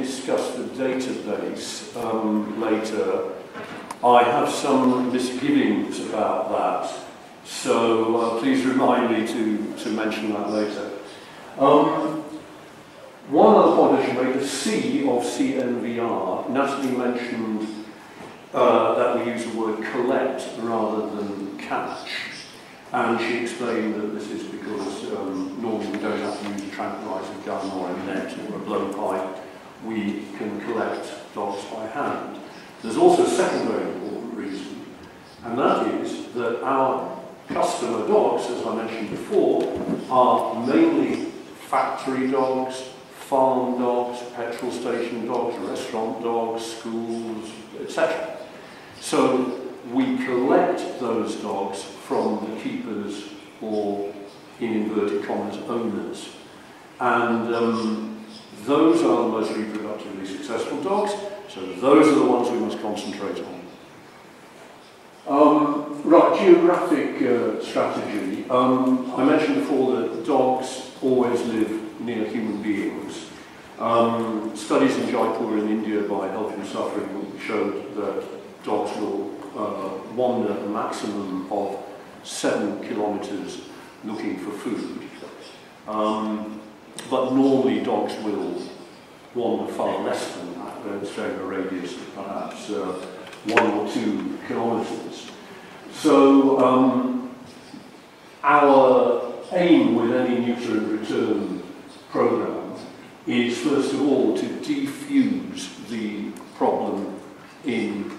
discuss the database later, I have some misgivings about that, so please remind me to mention that later. One other point I should make, the C of CNVR, Natalie mentioned that we use the word collect rather than catch. And she explained that this is because normally we don't have to use a tranquilizer gun or a net or a blowpipe. We can collect dogs by hand. There's also a second very important reason, and that is that our customer dogs, as I mentioned before, are mainly factory dogs, farm dogs, petrol station dogs, restaurant dogs, schools, etc. So we collect those dogs from the keepers or, in inverted commas, owners. And those are the most reproductively successful dogs, so those are the ones we must concentrate on. Right, geographic strategy. I mentioned before that dogs always live near human beings. Studies in Jaipur in India by Health and Suffering showed that dogs will wander a maximum of 7 kilometers looking for food. But normally dogs will wander far less than that, let's say a radius of perhaps 1 or 2 kilometers. So our aim with any neuter and return program is first of all to defuse the problem in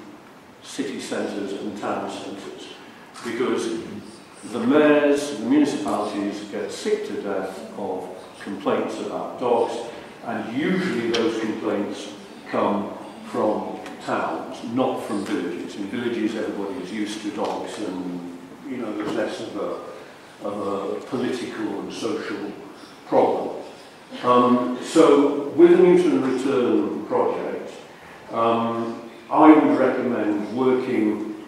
city centres and town centres, because the mayors, the municipalities get sick to death of complaints about dogs, and usually those complaints come from towns, not from villages. In villages everybody is used to dogs, and you know there's less of a political and social problem. So with the neuter and return project, I would recommend working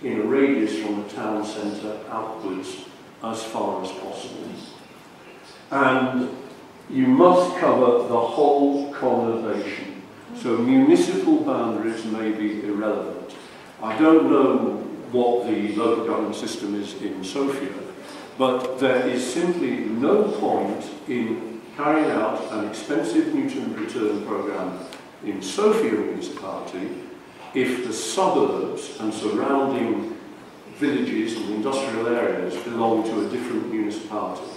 in a radius from the town centre outwards as far as possible. And you must cover the whole conurbation. So municipal boundaries may be irrelevant. I don't know what the local government system is in Sofia, but there is simply no point in carrying out an expensive neuter and return programme in Sofia municipality if the suburbs and surrounding villages and industrial areas belong to a different municipality.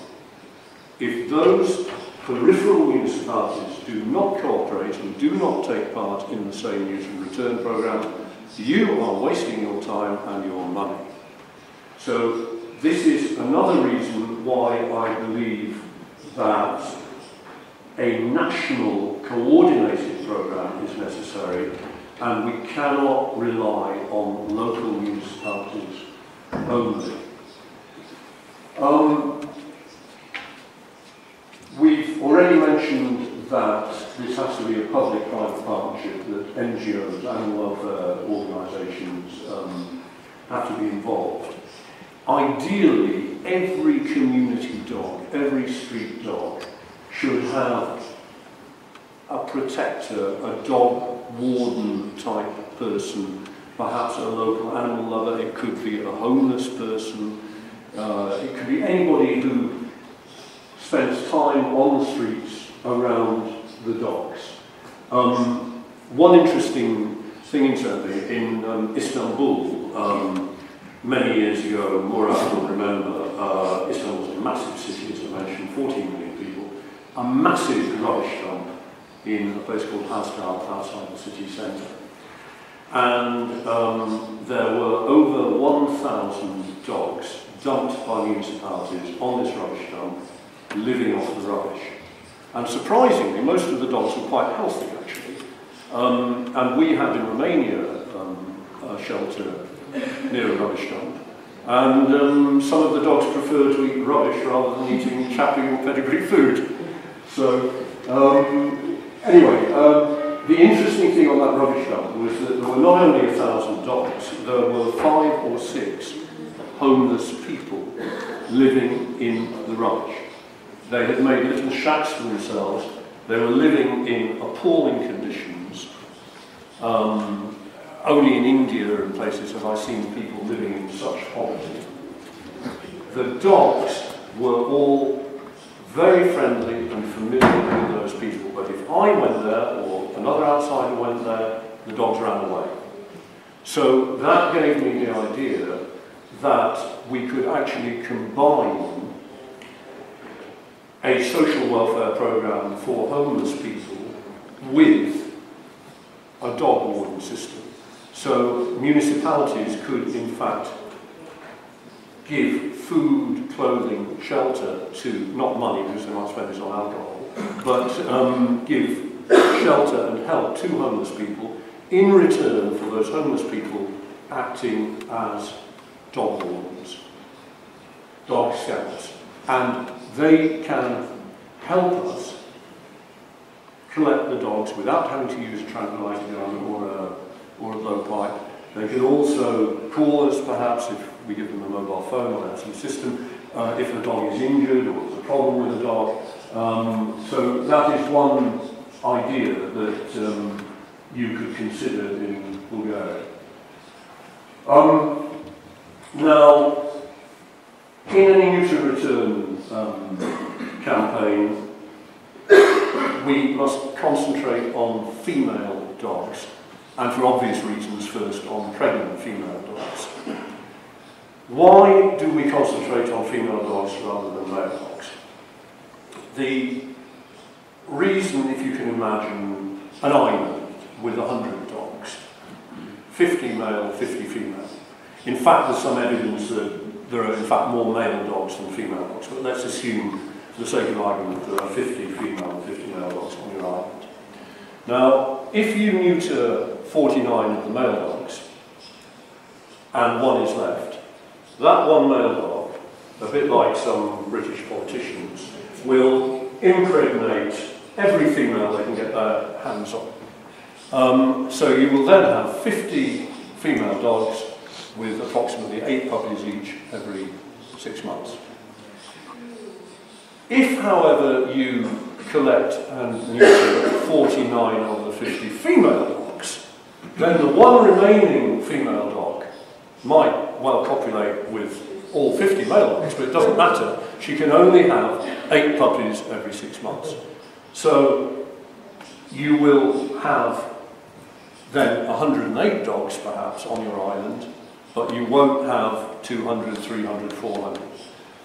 If those peripheral municipalities do not cooperate and do not take part in the same neuter and return programme, you are wasting your time and your money. So this is another reason why I believe that a national coordinated programme is necessary, and we cannot rely on local municipalities only. We've already mentioned that this has to be a public-private partnership, that NGOs, animal welfare organisations, have to be involved. Ideally, every community dog, every street dog, should have a protector, a dog warden type person, perhaps a local animal lover. It could be a homeless person, it could be anybody who spends time on the streets around the dogs. One interesting thing incidentally, in Istanbul, many years ago, Murat will remember, Istanbul was a massive city, as I mentioned, 14 million people, a massive rubbish dump in a place called Hasdal outside the city centre. And there were over 1,000 dogs dumped by municipalities on this rubbish dump, living off the rubbish. And surprisingly, most of the dogs were quite healthy, actually. And we had in Romania a shelter near a rubbish dump. And some of the dogs prefer to eat rubbish rather than eating chappy or pedigree food. So, anyway, the interesting thing on that rubbish dump was that there were not only 1,000 dogs, there were 5 or 6 homeless people living in the rubbish. They had made little shacks for themselves. They were living in appalling conditions. Only in India and places have I seen people living in such poverty. The dogs were all very friendly and familiar with those people, but if I went there or another outsider went there, the dogs ran away. So that gave me the idea that we could actually combine a social welfare program for homeless people with a dog warden system. So municipalities could in fact give food, clothing, shelter to, not money because they might spend this on alcohol, but give shelter and help to homeless people in return for those homeless people acting as dog wardens, dog scouts. And they can help us collect the dogs without having to use a tranquilizer gun or a blowpipe. They can also call us perhaps if we give them a mobile phone or some system, if a dog is injured or there's a problem with a dog. So that is one idea that you could consider in Bulgaria. Now, in any neuter return campaign, we must concentrate on female dogs, and for obvious reasons first on pregnant female dogs. Why do we concentrate on female dogs rather than male dogs? The reason, if you can imagine, an island with 100 dogs, 50 male, 50 female. In fact, there's some evidence that there are in fact more male dogs than female dogs, but let's assume, for the sake of argument, there are 50 female and 50 male dogs on your island. Now, if you neuter 49 of the male dogs, and one is left, that one male dog, a bit like some British politicians, will impregnate every female they can get their hands on. So you will then have 50 female dogs with approximately 8 puppies each every 6 months. If, however, you collect and neuter 49 of the 50 female dogs, then the one remaining female dog might well copulate with all 50 male dogs, but it doesn't matter. She can only have 8 puppies every 6 months. So you will have then 108 dogs perhaps on your island, but you won't have 200, 300, 400.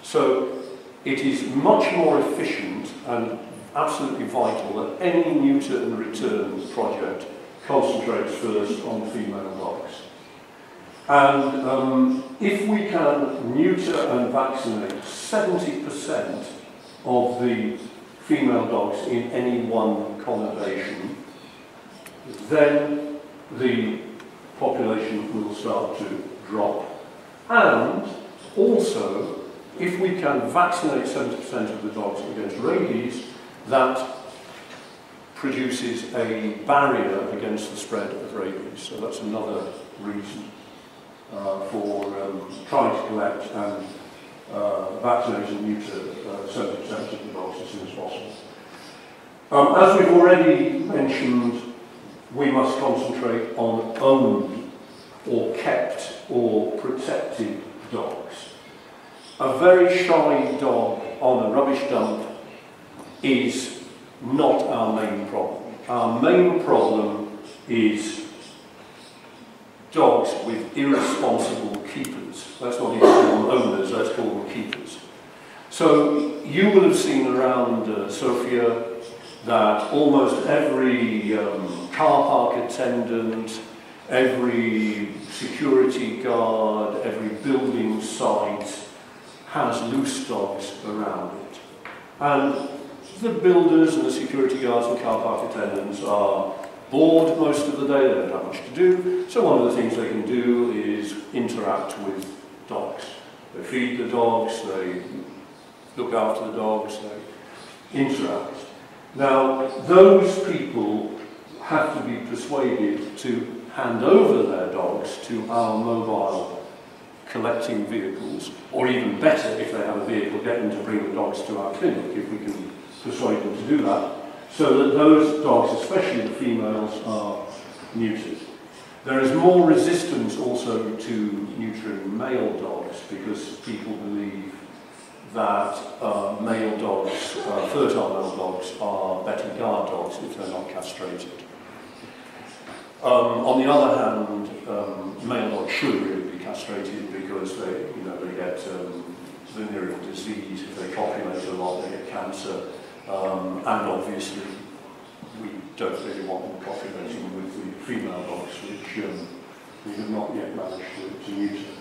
So it is much more efficient and absolutely vital that any neuter and return project concentrates first on female dogs. And if we can neuter and vaccinate 70% of the female dogs in any one conurbation, then the population will start to drop. And also, if we can vaccinate 70% of the dogs against rabies, that produces a barrier against the spread of rabies. So that's another reason for trying to collect and vaccinate and neuter 70% of the dogs as soon as possible. As we've already mentioned, we must concentrate on owned or kept or protected dogs. A very shy dog on a rubbish dump is not our main problem. Our main problem is dogs with irresponsible keepers. Let's not even call them owners, let's call them keepers. So you will have seen around Sofia that almost every car park attendant, every security guard, every building site has loose dogs around it. And the builders and the security guards and car park attendants are bored most of the day, they don't have much to do, so one of the things they can do is interact with dogs. They feed the dogs, they look after the dogs, they interact. Now, those people have to be persuaded to hand over their dogs to our mobile collecting vehicles, or even better, if they have a vehicle, get them to bring the dogs to our clinic, if we can persuade them to do that, so that those dogs, especially the females, are neutered. There is more resistance also to neutering male dogs because people believe that male dogs, fertile male dogs, are better guard dogs if they're not castrated. On the other hand, male dogs should really be castrated because they get venereal disease. If they copulate a lot, they get cancer, and obviously we don't really want them copulating with the female dogs, which we have not yet managed to neuter.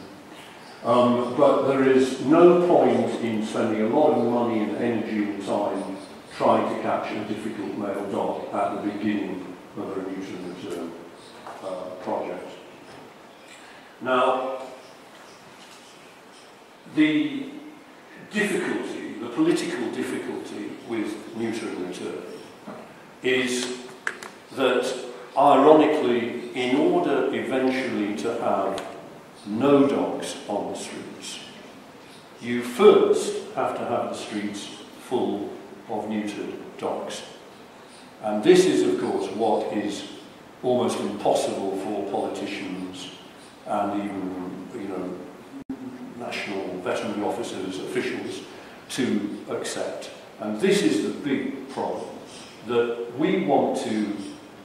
But there is no point in spending a lot of money and energy and time trying to catch a difficult male dog at the beginning of a neuter and return project. Now, the difficulty, the political difficulty with neuter and return is that, ironically, in order eventually to have no dogs on the streets, you first have to have the streets full of neutered dogs. And this is, of course, what is almost impossible for politicians and even, national veterinary officers, officials, to accept. And this is the big problem, that we want to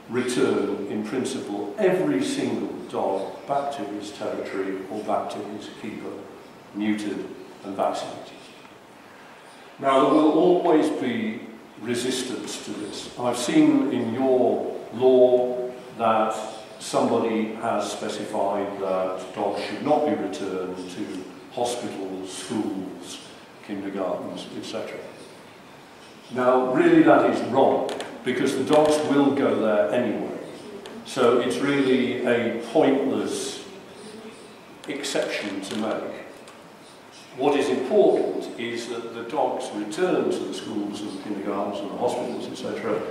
return, in principle, every single dog back to his territory or back to his keeper, neutered and vaccinated. Now, there will always be resistance to this. I've seen in your law that somebody has specified that dogs should not be returned to hospitals, schools, kindergartens, etc. Now, really that is wrong, because the dogs will go there anyway. So it's really a pointless exception to make. What is important is that the dogs returned to the schools and the kindergartens and the hospitals, etc.,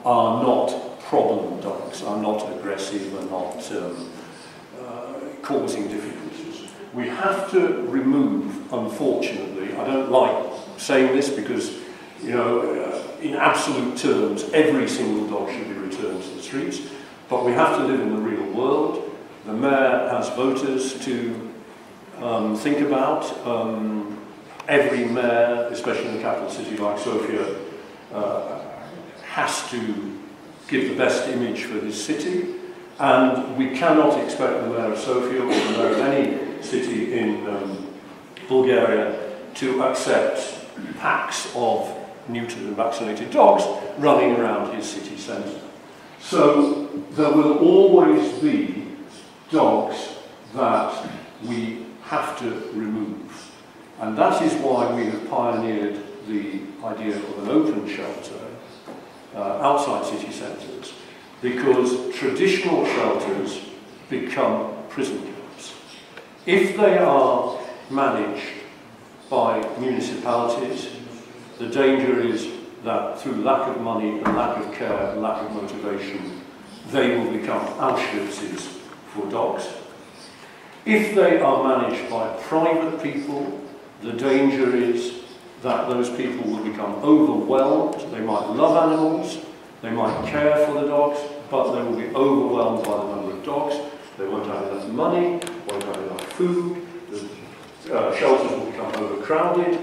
are not problem dogs, are not aggressive, are not causing difficulties. We have to remove, unfortunately, I don't like saying this because, in absolute terms, every single dog should be returned to the streets, but we have to live in the real world. The mayor has voters to think about. Every mayor, especially in a capital city like Sofia, has to give the best image for his city, and we cannot expect the mayor of Sofia or the mayor of any city in Bulgaria to accept packs of neutered and vaccinated dogs running around his city centre. So there will always be dogs that we have to remove, and that is why we have pioneered the idea of an open shelter outside city centres, because traditional shelters become prison camps. If they are managed by municipalities, the danger is that through lack of money and lack of care and lack of motivation, they will become Auschwitzes for dogs. If they are managed by private people, the danger is that those people will become overwhelmed. They might love animals, they might care for the dogs, but they will be overwhelmed by the number of dogs. They won't have enough money, won't have enough food, the shelters will become overcrowded,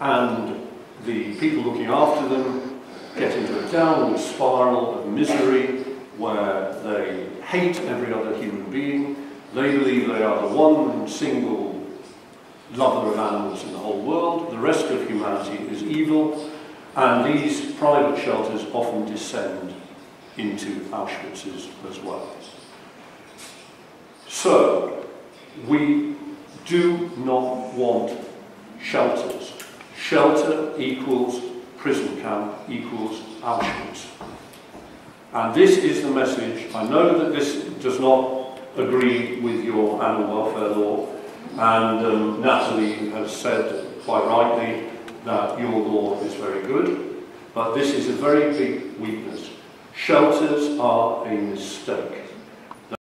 and the people looking after them get into a downward spiral of misery where they hate every other human being. They believe they are the one single lover of animals in the whole world. The rest of humanity is evil, and these private shelters often descend into Auschwitzes as well. So, we do not want shelters. Shelter equals prison camp equals Auschwitz. And this is the message. I know that this does not agree with your animal welfare law, and Natalie has said quite rightly that your law is very good, but this is a very big weakness. Shelters are a mistake.